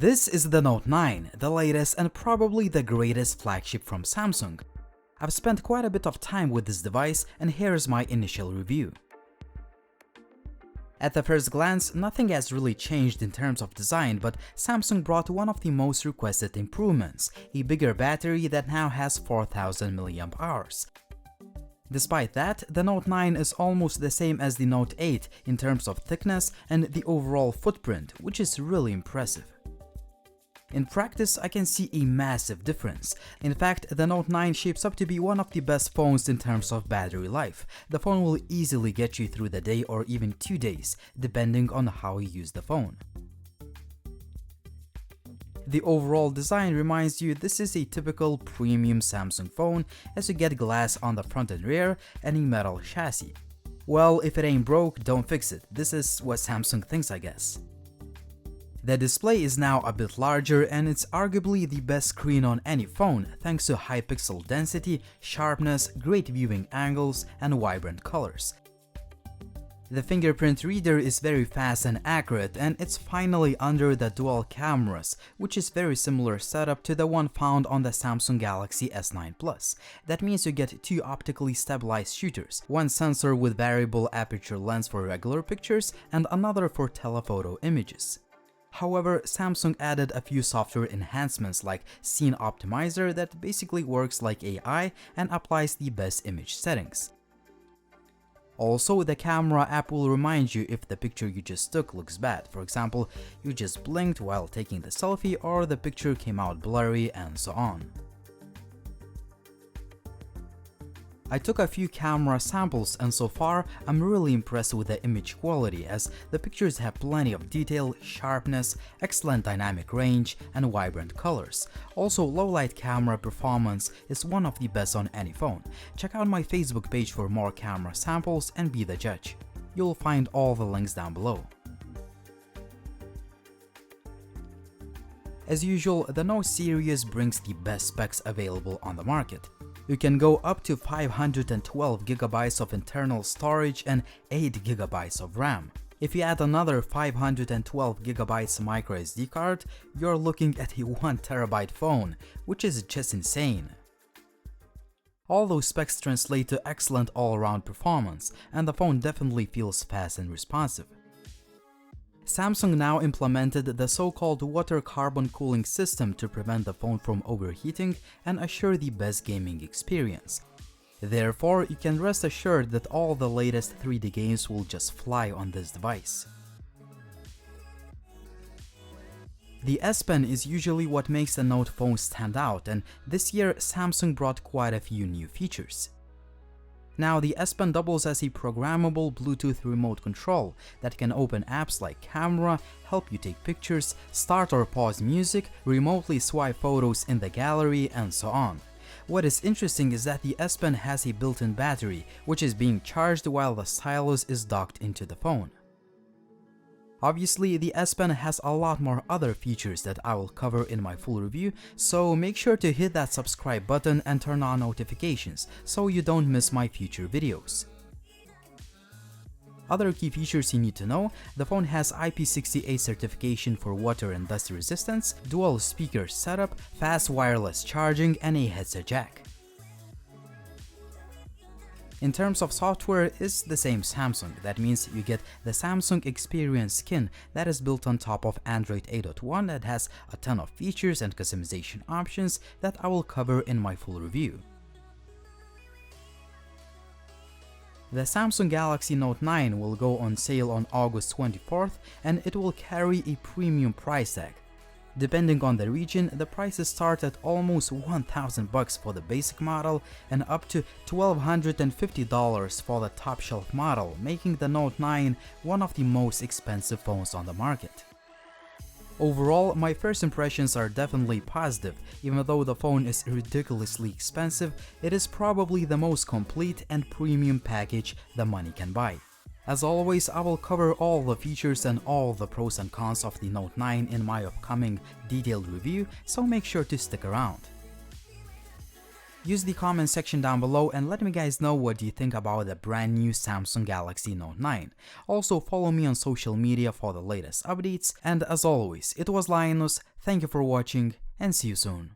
This is the Note 9, the latest and probably the greatest flagship from Samsung. I've spent quite a bit of time with this device, and here's my initial review. At the first glance, nothing has really changed in terms of design, but Samsung brought one of the most requested improvements, a bigger battery that now has 4000 mAh. Despite that, the Note 9 is almost the same as the Note 8 in terms of thickness and the overall footprint, which is really impressive. In practice, I can see a massive difference. In fact, the Note 9 shapes up to be one of the best phones in terms of battery life. The phone will easily get you through the day or even 2 days, depending on how you use the phone. The overall design reminds you this is a typical premium Samsung phone, as you get glass on the front and rear and a metal chassis. Well, if it ain't broke, don't fix it. This is what Samsung thinks, I guess. The display is now a bit larger, and it's arguably the best screen on any phone thanks to high pixel density, sharpness, great viewing angles, and vibrant colors. The fingerprint reader is very fast and accurate, and it's finally under the dual cameras, which is very similar setup to the one found on the Samsung Galaxy S9 Plus. That means you get two optically stabilized shooters, one sensor with variable aperture lens for regular pictures and another for telephoto images. However, Samsung added a few software enhancements like Scene Optimizer that basically works like AI and applies the best image settings. Also, the camera app will remind you if the picture you just took looks bad. For example, you just blinked while taking the selfie, or the picture came out blurry, and so on. I took a few camera samples, and so far I'm really impressed with the image quality, as the pictures have plenty of detail, sharpness, excellent dynamic range, and vibrant colors. Also, low-light camera performance is one of the best on any phone. Check out my Facebook page for more camera samples and be the judge. You'll find all the links down below. As usual, the Note series brings the best specs available on the market. You can go up to 512 GB of internal storage and 8 GB of RAM. If you add another 512 GB microSD card, you're looking at a 1 TB phone, which is just insane. All those specs translate to excellent all-around performance, and the phone definitely feels fast and responsive. Samsung now implemented the so-called water carbon cooling system to prevent the phone from overheating and assure the best gaming experience. Therefore, you can rest assured that all the latest 3D games will just fly on this device. The S Pen is usually what makes the Note phone stand out, and this year Samsung brought quite a few new features. Now, the S Pen doubles as a programmable Bluetooth remote control that can open apps like Camera, help you take pictures, start or pause music, remotely swipe photos in the gallery, and so on. What is interesting is that the S Pen has a built-in battery, which is being charged while the stylus is docked into the phone. Obviously, the S Pen has a lot more other features that I will cover in my full review, so make sure to hit that subscribe button and turn on notifications so you don't miss my future videos. Other key features you need to know: the phone has IP68 certification for water and dust resistance, dual speaker setup, fast wireless charging, and a headset jack. In terms of software, it's the same Samsung. That means you get the Samsung Experience skin that is built on top of Android 8.1 that has a ton of features and customization options that I will cover in my full review. The Samsung Galaxy Note 9 will go on sale on August 24th, and it will carry a premium price tag. Depending on the region, the prices start at almost $1,000 for the basic model and up to $1,250 for the top shelf model, making the Note 9 one of the most expensive phones on the market. Overall, my first impressions are definitely positive. Even though the phone is ridiculously expensive, it is probably the most complete and premium package the money can buy. As always, I will cover all the features and all the pros and cons of the Note 9 in my upcoming detailed review, so make sure to stick around. Use the comment section down below and let me guys know what you think about the brand new Samsung Galaxy Note 9. Also follow me on social media for the latest updates, and as always, it was Linus, thank you for watching and see you soon.